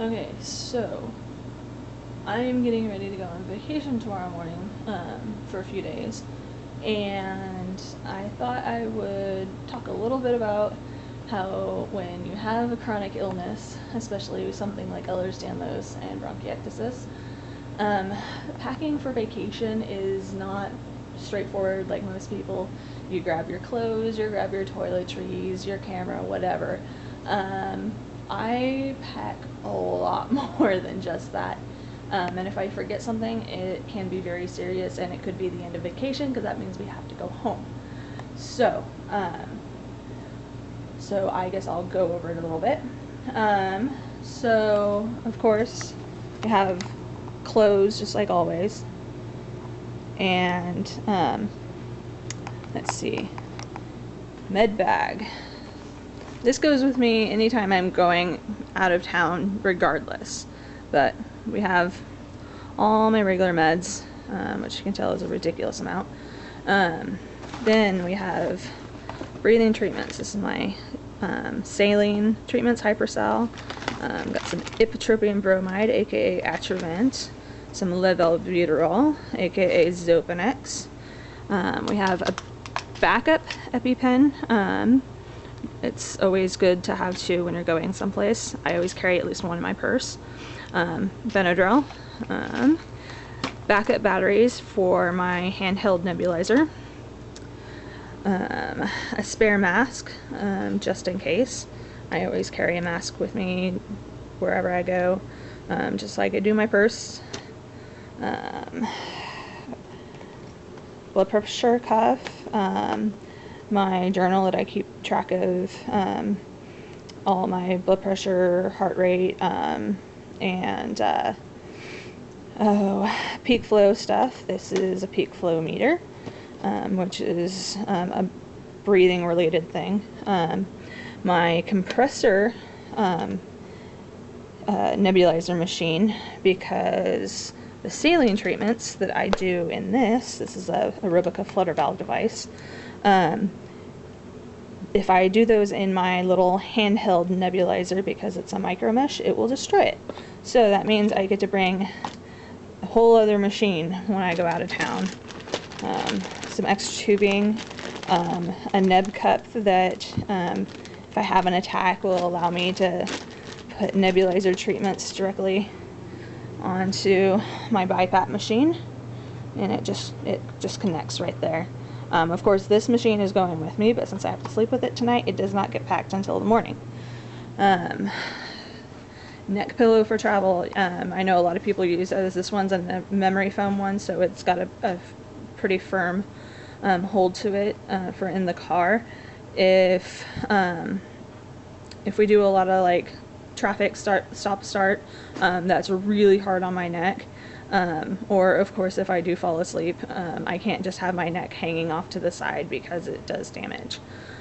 Okay, so I'm getting ready to go on vacation tomorrow morning for a few days, and I thought I would talk a little bit about how when you have a chronic illness, especially something like Ehlers-Danlos and bronchiectasis, um, packing for vacation is not straightforward like most people. You grab your clothes, you grab your toiletries, your camera, whatever. Um, I pack a lot more than just that. And if I forget something, it can be very serious, and it could be the end of vacation because that means we have to go home. So, so I guess I'll go over it a little bit. So of course, you have clothes just like always, and let's see, med bag. This goes with me anytime I'm going out of town regardless, but we have all my regular meds, which you can tell is a ridiculous amount. Then we have breathing treatments. This is my saline treatments, Hypersal. Got some ipratropium bromide, aka Atrovent, some levobuterol, aka Zopanex. We have a backup EpiPen. It's always good to have two when you're going someplace. I always carry at least one in my purse. Benadryl. Backup batteries for my handheld nebulizer. A spare mask, just in case. I always carry a mask with me wherever I go, just like I do my purse. Blood pressure cuff, my journal that I keep track of all my blood pressure, heart rate, and peak flow stuff. This is a peak flow meter, which is a breathing related thing. My compressor nebulizer machine, because the saline treatments that I do in this is a Aerobica flutter valve device. If I do those in my little handheld nebulizer, because it's a micro mesh, it will destroy it. So that means I get to bring a whole other machine when I go out of town. Some extra tubing, a neb cup that if I have an attack will allow me to put nebulizer treatments directly onto my BiPAP machine, and it just connects right there. Of course, this machine is going with me, but since I have to sleep with it tonight, it does not get packed until the morning. Neck pillow for travel. I know a lot of people use those. This one's a memory foam one, so it's got a pretty firm hold to it for in the car. If we do a lot of like traffic stop-start, that's really hard on my neck. Or of course, if I do fall asleep, I can't just have my neck hanging off to the side because it does damage,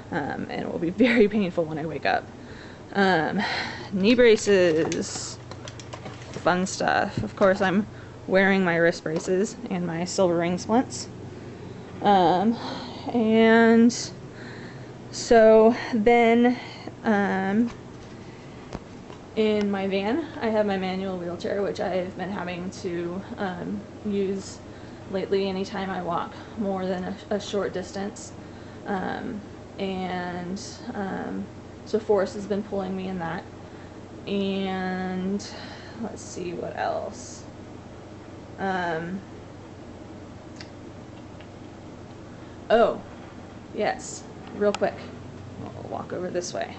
and it will be very painful when I wake up. Knee braces, fun stuff. Of course, I'm wearing my wrist braces and my silver ring splints. And so then, in my van, I have my manual wheelchair, which I've been having to use lately anytime I walk more than a short distance. So Forrest has been pulling me in that. And let's see what else. Oh, yes, real quick. We'll walk over this way.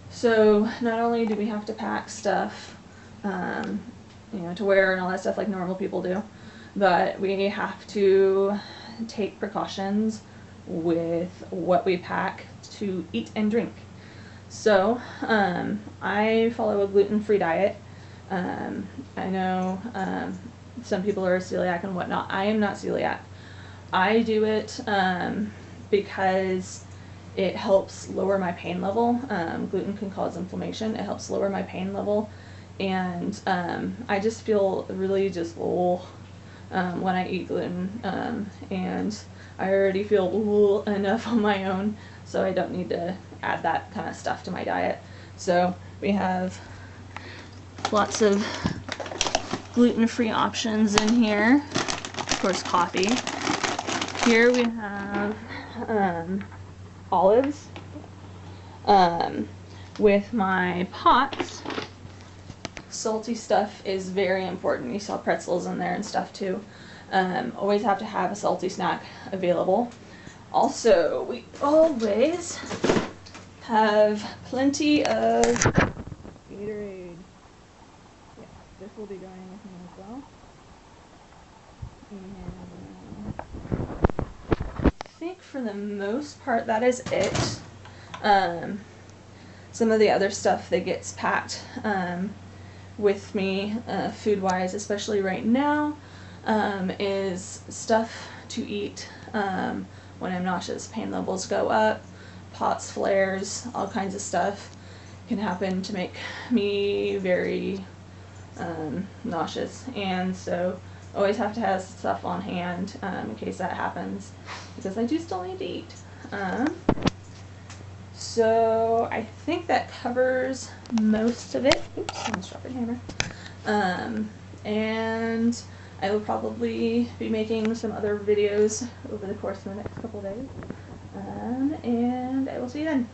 So not only do we have to pack stuff, to wear and all that stuff like normal people do, but we have to take precautions with what we pack to eat and drink. So I follow a gluten-free diet. I know some people are celiac and whatnot. I am not celiac. I do it because it helps lower my pain level. Gluten can cause inflammation. It helps lower my pain level, and I just feel really just full when I eat gluten, and I already feel enough on my own so I don't need to add that kind of stuff to my diet. So we have lots of gluten-free options in here. Of course, coffee. Here we have olives. With my pots, salty stuff is very important. You saw pretzels in there and stuff too. Always have to have a salty snack available. Also, we always have plenty of Gatorade. Yeah, this will be going with me as well. And I think for the most part that is it. Some of the other stuff that gets packed with me food-wise, especially right now, is stuff to eat when I'm nauseous. Pain levels go up, POTS, flares, all kinds of stuff can happen to make me very nauseous, and so always have to have stuff on hand in case that happens, because I do still need to eat. So I think that covers most of it. Oops, almost dropped a hammer. And I will probably be making some other videos over the course of the next couple of days. And I will see you then.